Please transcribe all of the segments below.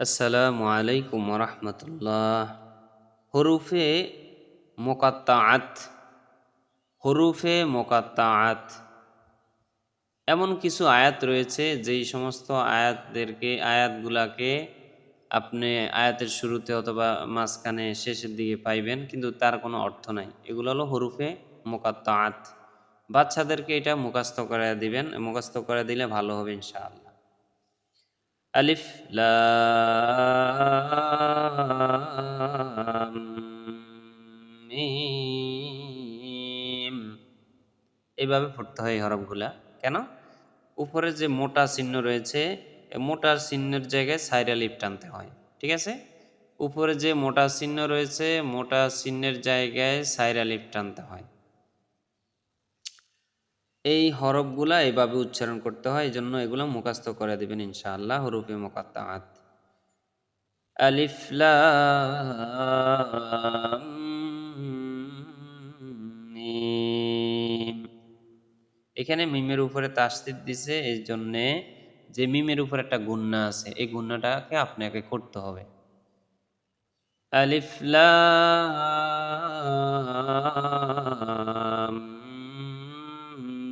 আসসালামু আলাইকুম রহমতুল্লাহ। হরুফে মোকাত্তাআত। হরুফে মোকাত্তাআত এমন কিছু আয়াত রয়েছে যেই সমস্ত আয়াতগুলাকে আপনি আয়াতের শুরুতে অথবা মাঝখানে শেষের দিকে পাইবেন, কিন্তু তার কোনো অর্থ নাই। এগুলো হলো হরুফে মোকাত্তাআত। বাচ্চাদেরকে এটা মুখস্থ করে দিলে ভালো হবে ইনশাআল্লাহ। আলিফ লাম মিম, এইভাবে পড়তে হয় এই হরফগুলা। কেন? উপরে যে মোটা চিহ্ন রয়েছে, মোটার চিহ্নের জায়গায় সাইরা লিপ টানতে হয়। ঠিক আছে? উপরে যে মোটা চিহ্ন রয়েছে, মোটা চিহ্নের জায়গায় সাইরা লিপ টানতে হয়। এই হরফগুলা এইভাবে উচ্চারণ করতে হয়, এই জন্য এগুলো মুখস্থ করে দিবেন ইনশাআল্লাহ। হরুফে মুকাত্তাআত। আলিফ লাম মিম। এখানে মিমের উপরে তাসদীদ দিছে, এই জন্যে যে মিমের উপরে একটা গুন্না আছে, এই গুন্নাটাকে আপনাকে করতে হবে। আলিফ লাম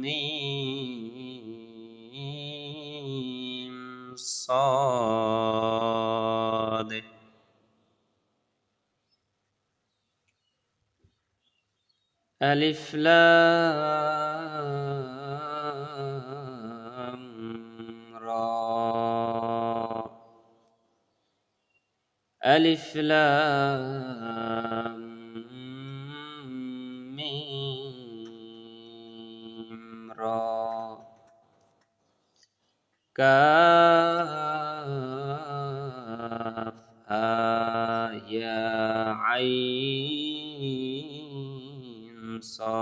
মিম صاد। আলিফ লাম রা। আলিফ লাম মিম রা। কাফ হা ইয়া আইন صاد।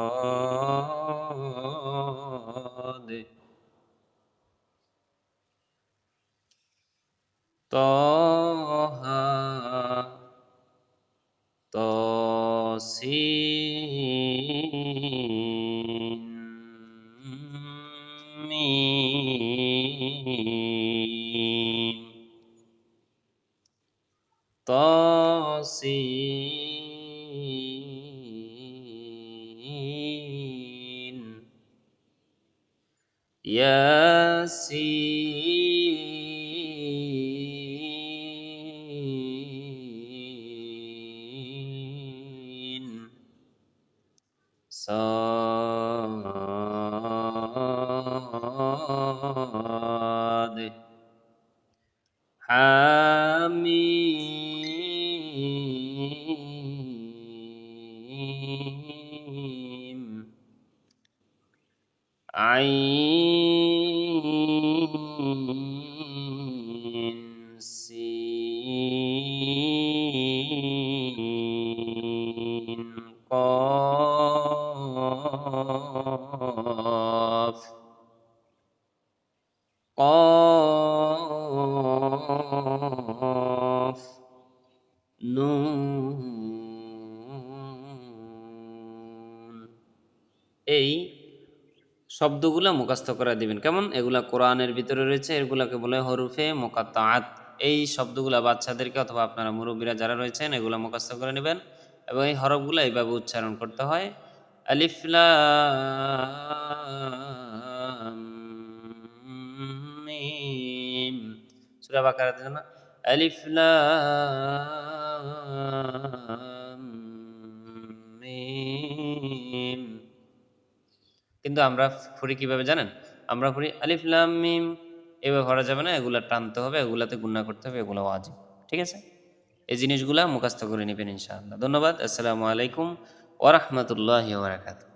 طه طاسين ميم طاسين ياسين صاد حميم عين سين قاف قاف নুন। এই শব্দগুলা মুখস্থ করে দিবেন। কেমন? এগুলা কোরআনের ভিতরে রয়েছে, এগুলাকে বলে হরুফে মুকাত্তাআত। এই শব্দগুলা বাচ্চাদেরকে অথবা আপনারা মুরব্বীরা যারা রয়েছেন এগুলা মুখস্থ করে নেবেন, এবং এই হরফগুলা এইভাবে উচ্চারণ করতে হয়। আলিফ লাম মিম। সূরা বাকারাতে না, আলিফ লাম মিম। কিন্তু আমরা পড়ি কিভাবে জানেন? আমরা পড়ি আলিফ লাম মিম, এভাবে পড়া যাবে না, এগুলা টানতে হবে, এগুলাতে গুণা করতে হবে, এগুলো ওয়াজিব। ঠিক আছে? এই জিনিসগুলা মুখস্থ করে নেবেন ইনশাআল্লাহ। ধন্যবাদ। আসসালামু আলাইকুম ওয়া রাহমাতুল্লাহি ওয়া বারাকাতুহু।